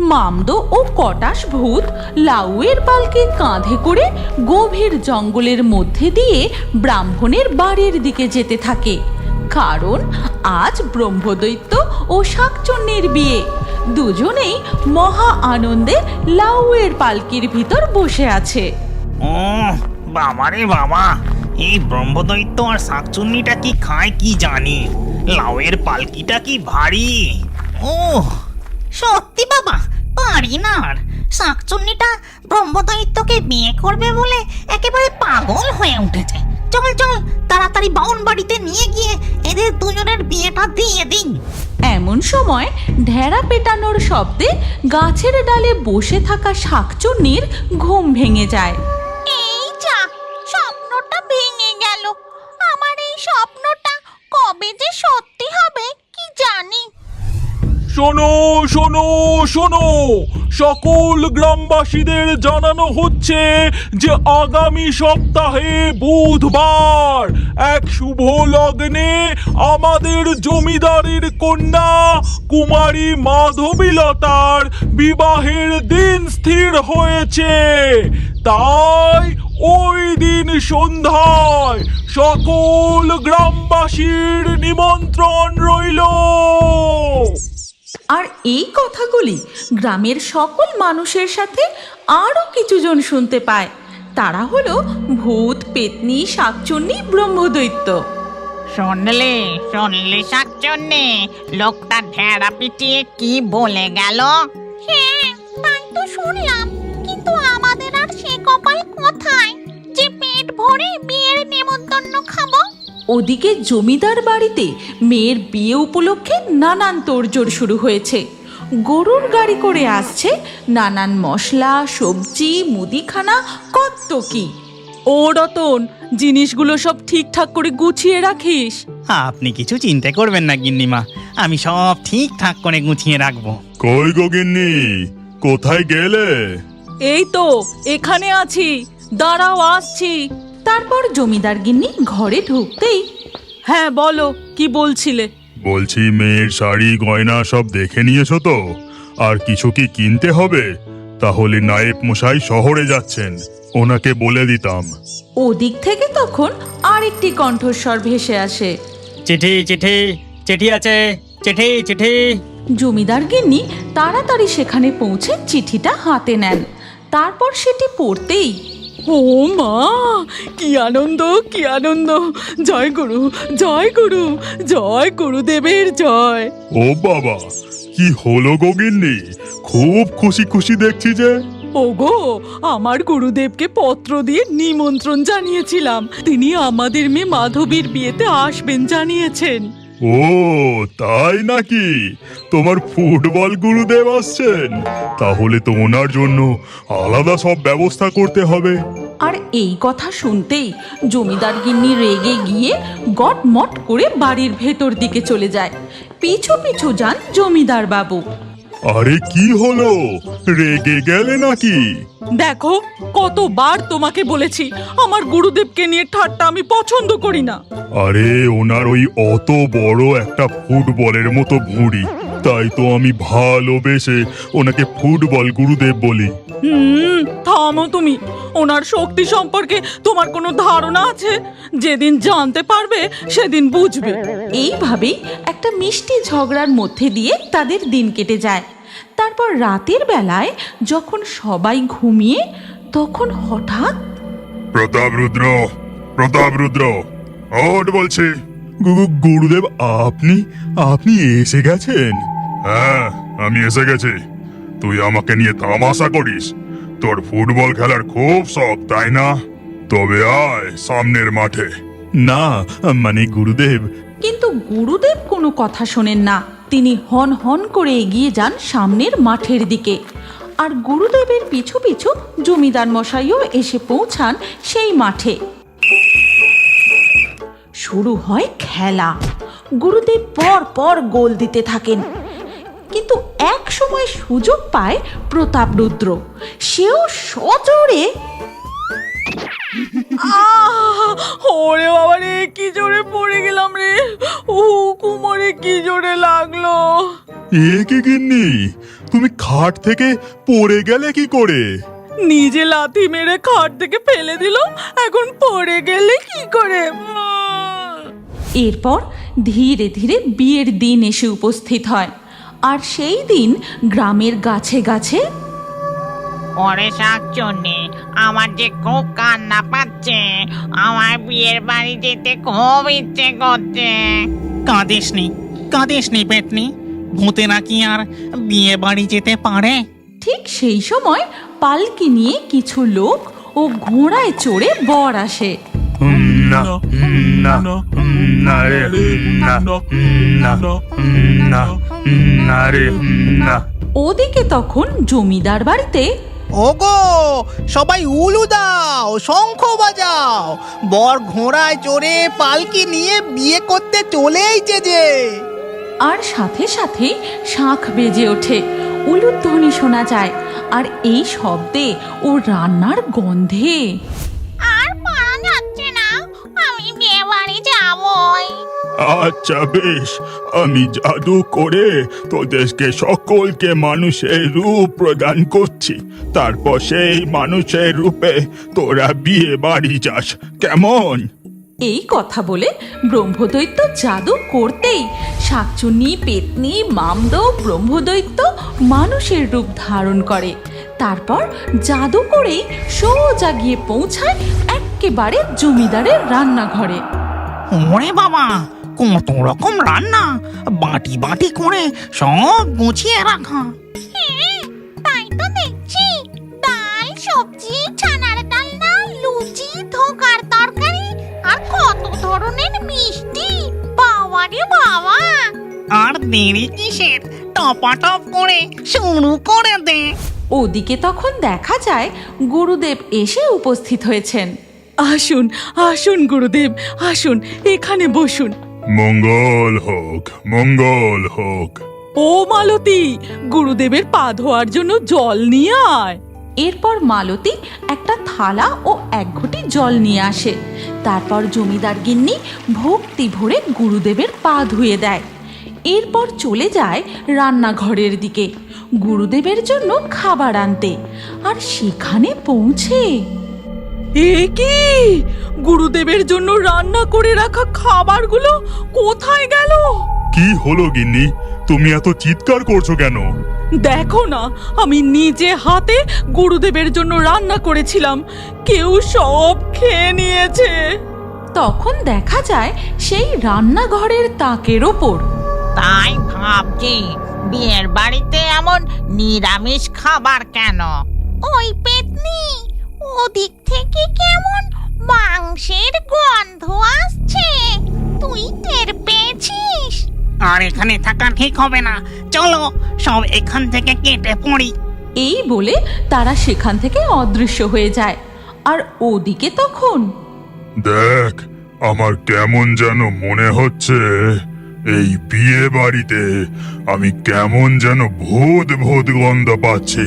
মামদো ও কটাস ভূত লাউয়ের পালকে কাঁধে করে গভীর জঙ্গলের মধ্যে দিয়ে ব্রাহ্মণের বাড়ির দিকে যেতে থাকে, কারণ আজ ব্রহ্মদৈত্য ও শাকচুন্নির বিয়ে। দুজনেই মহা আনন্দে লাউয়ের পালকির ভিতর বসে আছে। ও বাবা রে বাবা, এই ব্রহ্মদৈত্য আর শাকচুন্নিটা কি খায় কি জানি, লাউয়ের পালকিটা কি ভারী। ও সত্যি বাবা, পারি না আর। শাকচুন্নিটা ব্রহ্মদৈত্যকে বিয়ে করবে বলে একেবারে পাগল হয়ে উঠেছে। চল চল, তাড়াতাড়ি বাউন বাড়িতে নিয়ে গিয়ে এদের দুজনের বিয়েটা দিয়ে দিন। এমন সময় ঢেড়া পেটানোর শব্দে গাছের ডালে বসে থাকা শাকচুন্নির ঘুম ভেঙে যায়। এই যা, স্বপ্নটা ভেঙে গেল। আমার এই স্বপ্নটা কবে যে সত্যি হবে কি জানি। শোনো শোনো শোনো, সকল গ্রামবাসীদের জানানো হচ্ছে যে আগামী সপ্তাহে বুধবার এক শুভ লগ্নে আমাদের জমিদারের কন্যা কুমারী মাধবীলতার বিবাহের দিন স্থির হয়েছে। তাই ওই দিন সন্ধ্যায় সকল গ্রামবাসীর নিমন্ত্রণ রইল। আর এই কথাগুলি গ্রামের সকল মানুষের সাথে আরও কিছুজন শুনতে পায়। তারা হলো ভূত, পেতনি, শাকচুন্নি, ব্রহ্মদৈত্য। শুনলে শুনলে শাকচুন্নি, লোকটা ঢেড়া পিটিয়ে কি বলে গেল? হ্যাঁ, তাই তো শুনলাম, কিন্তু আমাদের আর সে কপাল কোথায় যে পেট ভরে বিয়ের নেমন্তন্ন খাবো। ওদিকে জমিদার বাড়িতে মেয়ের বিয়ে উপলক্ষে নানান তোড়জোড় শুরু হয়েছে। গরুর গাড়ি করে আসছে নানান মশলা, সবজি, মুদিখানা, কত কি। ও রতন, জিনিসগুলো সব ঠিকঠাক করে গুছিয়ে রাখিস। আপনি কিছু চিন্তা করবেন না গিন্নিমা, আমি সব ঠিকঠাক করে গুছিয়ে রাখবো। কই গো গিন্নি, কোথায় গেলে? এই তো এখানে আছি, দাঁড়াও আসছি। তারপর জমিদার গিন্নি ঘরে ঢুকতেই, হ্যাঁ বলো, কি বলছিলে? বলছি মেয়ের শাড়ি গয়না সব দেখে নিয়েছো তো? আর কিছু কি কিনতে হবে? তাহলে নায়েব মশাই শহরে যাচ্ছেন, ওনাকে বলে দিতাম। ওদিক থেকে তখন আরেকটি কণ্ঠস্বর ভেসে আসে। চিঠি চিঠি চিঠি আছে, চিঠি চিঠি। জমিদার গিন্নি তাড়াতাড়ি সেখানে পৌঁছে চিঠিটা হাতে নেন। তারপর সেটি পড়তেই, ও মা, কি আনন্দ, কি আনন্দ! জয় গুরু, জয় গুরু, জয় গুরুদেবের জয়। ও বাবা, কি হলো গো গিন্নি? খুব খুশি খুশি দেখছি যে। ওগো, আমার গুরুদেবকে পত্র দিয়ে নিমন্ত্রণ জানিয়েছিলাম, তিনি আমাদের মেয়ে মাধবীর বিয়েতে আসবেন জানিয়েছেন। ও তাই নাকি? তোমার ফুটবল গুরুদেব আসছেন? তাহলে তো ওনার জন্য আলাদা সব ব্যবস্থা করতে হবে। আর এই কথা শুনতেই জমিদার গিন্নি রেগে গিয়ে গটমট করে বাড়ির ভেতর দিকে চলে যায়। পিছু পিছু যান জমিদার বাবু। আরে কি হলো, রেগে গেলে নাকি? দেখো, কতবার তোমাকে বলেছি আমার গুরুদেবকে নিয়ে ঠাট্টা আমি পছন্দ করি না। আরে ওনার ওই অত বড় একটা ফুটবলের মতো ভুঁড়ি, তাই তো আমি ভালোবেসে ওনাকে ফুটবল গুরুদেব বলি। থামো তুমি। ওনার শক্তি সম্পর্কে তোমার কোনো ধারণা আছে? যেদিন জানতে পারবে সেদিন বুঝবে। এইভাবেই একটা মিষ্টি ঝগড়ার মধ্যে দিয়ে তাদের দিন কেটে যায়। তারপর রাতের বেলায় যখন সবাই ঘুমিয়ে, তখন হঠাৎ, প্রতাপ রুদ্র, প্রতাপ রুদ্র, ওঠ বলছি। গুরুদেব, আপনি আপনি এসে গেছেন? হ্যাঁ, আমি এসে গেছি। তুই আমাকে নিয়ে তামাশা করিস? তোর ফুটবল খেলার খুব শখ, তাই না? তবে আয় সামনের মাঠে। না মানে গুরুদেব। কিন্তু গুরুদেব কোনো কথা শোনেন না। তিনি হন হন করে এগিয়ে যান সামনের মাঠের দিকে। আর গুরুদেবের পিছু পিছু জমিদার মশাইও এসে পৌঁছান সেই মাঠে। শুরু হয় খেলা। গুরুদেব পর পর গোল দিতে থাকেন। কিন্তু এক সময় সুযোগ পায় প্রতাপ রুদ্র। সেও সজোরে, ওরে বাবা রে, কি জোরে পড়ে গেলাম রে! ও কুমারে, কি জোরে লাগলো! এ কি গিন্নি, তুমি খাট থেকে পড়ে গেলে কি করে? নিজে লাথি মেরে খাট থেকে ফেলে দিল, এখন পড়ে গেলে কি করে? এরপর ধীরে ধীরে বিয়ের দিন এসে উপস্থিত হয়। আর সেই দিন গ্রামের গাছে গাছে ওরে শাকচুন্নি, আমার যে খুব কান্না পাচ্ছে, আমার বিয়ের বাড়ি যেতে খুব ইচ্ছে করছে। কাঁদিস নি পেতনি, ভূতেরা কি আর বিয়ে বাড়ি যেতে পারে? ঠিক সেই সময় পালকি নিয়ে কিছু লোক ও ঘোড়ায় চড়ে বর আসে। না না না রে না না না না রে না। ওদিকে তখন জমিদার বাড়িতে ওগো, সবাই উলু দাও, শঙ্খ বাজাও, বর ঘোড়ায় চড়ে পালকি নিয়ে বিয়ে করতে চলেইছে যে। আর সাথে সাথে শাঁখ বেজে ওঠে, উলুধ্বনি শোনা যায়, আর এই শব্দে ও রান্নার গন্ধে আর পারা যাচ্ছে না, আমি বিয়ে বাড়ি যাবই। আচ্ছা বেশ, আমি জাদু করে তোদেরকে সকলকে মানুষের রূপ প্রদান করছি। তারপর সেই মানুষের রূপে তোরা বিয়ে বাড়ি যাস, কেমন? এই কথা বলে ব্রহ্মদৈত্য জাদু করতেই শাকচুন্নি, পেতনি, মামদ ব্রহ্মদৈত্য মানুষের রূপ ধারণ করে। তারপর জাদু করেই সোজা গিয়ে পৌঁছায় একেবারে জমিদারের রান্নাঘরে। ওরে বাবা, কত রকম রান্না, বাটি বাটি করে সব গুছিয়ে রাখা। তাই তো দেখছি, ডাল, সবজি, ছানার ডালনা, লুচি, ধোকার তরকারি, আর কত ধরনের মিষ্টি। বাবা রে বাবা! আর দেরি কিসের, টপাটপ করে শুরু করে দে। ওদিকে তখন দেখা যায় গুরুদেব এসে উপস্থিত হয়েছেন। আসুন আসুন গুরুদেব, আসুন, এখানে বসুন। মঙ্গল হোক, মঙ্গল হোক। ও মালতী, গুরুদেবের পা ধোয়ার জন্য জল নিয়ে আয়। এরপর মালতী একটা থালা ও এক ঘটি জল নিয়ে আসে। তারপর জমিদার গিন্নি ভক্তি ভরে গুরুদেবের পা ধুয়ে দেয়। এরপর চলে যায় রান্নাঘরের দিকে গুরুদেবের জন্য খাবার আনতে। আর সেখানে পৌঁছে এ কি, গুরুদেবের জন্য রান্না করে রাখা খাবারগুলো কোথায় গেল? কি হলো গিন্নি, তুমি এত চিৎকার করছো কেন? দেখো না, আমি নিজে হাতে গুরুদেবের জন্য রান্না করেছিলাম, কেউ সব খেয়ে নিয়েছে। তখন দেখা যায় সেই রান্নাঘরের তাকের ওপর তাই ভাবছি, বিয়ের বাড়িতে এমন নিরামিষ খাবার কেন? ওই পেতনি, ওদিক থেকে কেমন মাংসের গন্ধ আসছে, তুই টের পেয়েছিস? আর এখানে থাকা ঠিক হবে না, চলো সব এখান থেকে কেটে পড়ি। এই বলে তারা সেখান থেকে অদৃশ্য হয়ে যায়। আর ওদিকে তখন দেখ, আমার কেমন যেন মনে হচ্ছে এই বিয়ে বাড়িতে আমি কেমন যেন ভূত ভূত গন্ধ পাচ্ছি।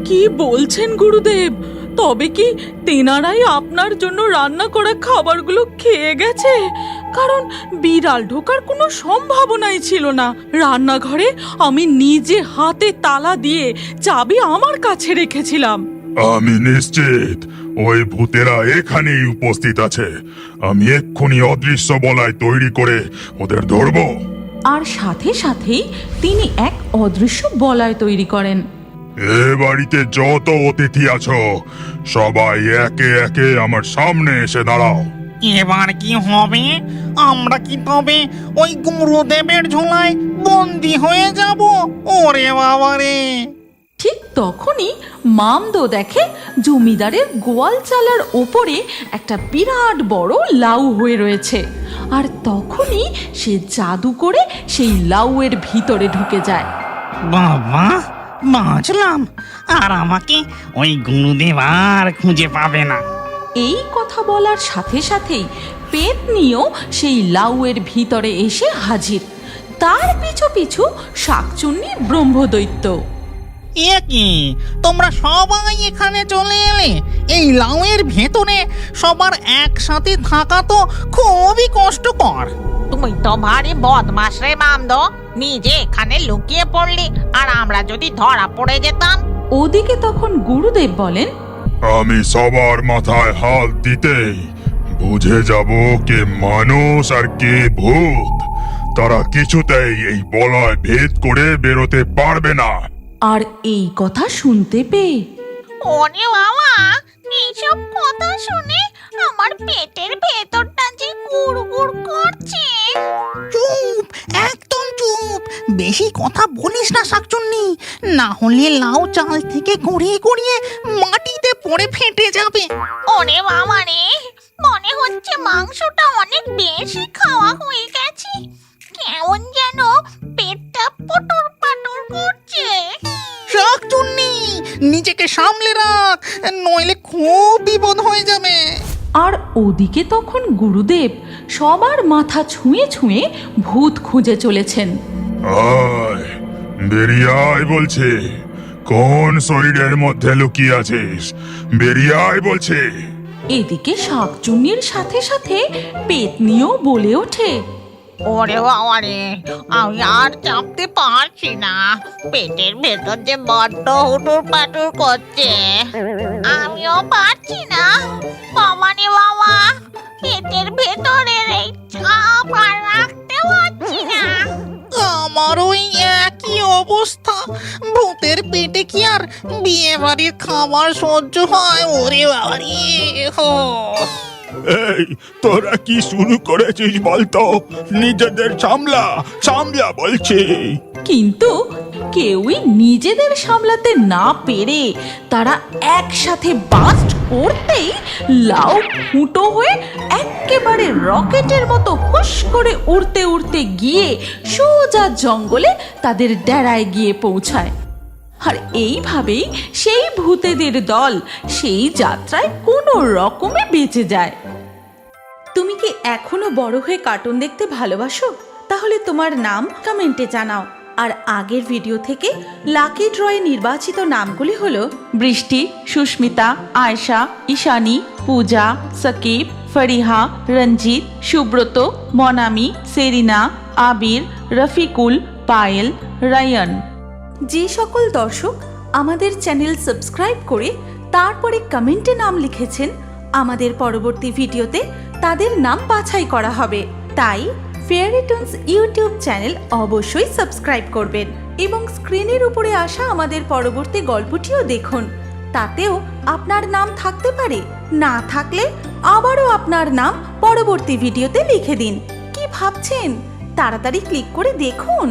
কি বলছেন গুরুদেব? তবে কি তেনারাই আপনার জন্য রান্না করা খাবারগুলো খেয়ে গেছে? কারণ বিড়াল ঢোকার কোনো সম্ভাবনাই ছিল না। রান্নাঘরে আমি নিজে হাতে তালা দিয়ে চাবি আমার কাছে রেখেছিলাম। আমি নিশ্চিত ওই ভূতেরা এখানেই উপস্থিত আছে। আমি এক্ষুনি অদৃশ্য বলয় তৈরি করে ওদের ধরবো। আর সাথে সাথেই তিনি এক অদৃশ্য বলয় তৈরি করেন। এ বাড়িতে যত অতিথি আছো, সবাই একে একে আমার সামনে এসে দাঁড়াও। এবার কি হবে? আমরা কি তবে ওই গুরুদেবের ঝোলায় বন্দি হয়ে যাব? ওরে বাবা রে! ঠিক তখনই মামদো দেখে জমিদারের গোয়াল চালার ওপরে একটা বিরাট বড় লাউ হয়ে রয়েছে। আর তখনই সে জাদু করে সেই লাউয়ের ভিতরে ঢুকে যায়। বাবা, বাঁচলাম, আর আমাকে ওই গুরুদেব আর খুঁজে পাবে না। এই কথা বলার সাথে সাথেই পেতনিও সেই লাউয়ের ভিতরে এসে হাজির। তার পিছু পিছু শাকচুন্নি ব্রহ্মদৈত্য। এ কি, তোমরা সবাই এখানে চলে এলে? এই লাউয়ের ভেতরে সবার একসাথে থাকা তো খুবই কষ্টকর। তুই তো ভারী বদমাস রে মামদো, নিজে এখানে লুকিয়ে পড়লি, আর আমরা যদি ধরা পড়ে যেতাম? ওদিকে তখন গুরুদেব বলেন, আমি সবার মাথায় হাত দিতেই বুঝে যাব কে মানুষ আর কে ভূত। তারা কিছুতেই এই বলয় ভেদ করে বেরোতে পারবে না। আর এই কথা শুনতে পেয়ে ওরে বাবা, এইসব কথা শুনে আমার পেটের ভেতরটা যে গুড়গুড় করছে। চুপ, একদম চুপ, বেশি কথা বলিস না শাকচুন্নি, না হলে লাউ চাল থেকে গড়িয়ে গড়িয়ে মাটিতে পড়ে ফেটে যাবে। ওরে বাবা রে, মনে হচ্ছে মাংসটা অনেক বেশি খাওয়া হয়ে গেছে। কেমন যেন পেটটা পটর পাটর করছে। শাকচুন্নি, নিজেকে সামলে রাখ, নইলে খুব বিপদ হয়ে যাবে। আর ওদিকে তখন গুরুদেব সবার মাথা ছুঁয়ে ছুঁয়ে ভূত খুঁজে চলেছেন। আয়, বেরিয়ে আয় বলছে। কোন শরীরের মধ্যে লুকিয়ে আছিস? বেরিয়ে আয় বলছে। এদিকে শাকচুন্নির সাথে সাথে পেতনিও বলে ওঠে, ওরে বাবা রে, আমি আর চাপতে পারছি না, পেটের ভেতর যে বড্ড হুটুর পাটুর করছে। আমিও পারছি না, বাবা রে বাবা, পেটের ভেতরের এই চাপ আর রাখতে পারছি না। আমার ওই একই অবস্থা। ভূতের পেটে কি আর বিয়ে বাড়ির খাবার সহ্য হয়? ওরে বাবারি, এই, তোরা কি শুরু করেছিস বলতো? নিজেদের সামলা, সামলা বলছি। কিন্তু কেউই নিজেদের সামলাতে না পেরে তারা একসাথে বাস্ট করতেই লাউ ফুটো হয়ে একেবারে রকেটের মতো হুশ করে উড়তে উড়তে গিয়ে সোজা জঙ্গলে তাদের ডেরায় গিয়ে পৌঁছায়। আর এইভাবেই সেই ভূতেদের দল সেই যাত্রায় কোনো রকমে বেঁচে যায়। তুমি কি এখনো বড় হয়ে কার্টুন দেখতে ভালোবাসো? তাহলে তোমার নাম কমেন্টে জানাও। আর আগের ভিডিও থেকে লাকি ড্রয়ে নির্বাচিত নামগুলি হলো বৃষ্টি, সুস্মিতা, আয়শা, ঈশানী, পূজা, সাকিব, ফরিহা, রঞ্জিত, সুব্রত, মনামি, সেরিনা, আবির, রফিকুল, পায়েল, রায়ান। যে সকল দর্শক আমাদের চ্যানেল সাবস্ক্রাইব করে তারপরে কমেন্টে নাম লিখেছেন, আমাদের পরবর্তী ভিডিওতে তাদের নাম বাছাই করা হবে। তাই ফেয়ারি টোনস ইউটিউব চ্যানেল অবশ্যই সাবস্ক্রাইব করবেন এবং স্ক্রিনের উপরে আসা আমাদের পরবর্তী গল্পটিও দেখুন। তাতেও আপনার নাম থাকতে পারে, না থাকলে আবারও আপনার নাম পরবর্তী ভিডিওতে লিখে দিন। কি ভাবছেন? তাড়াতাড়ি ক্লিক করে দেখুন।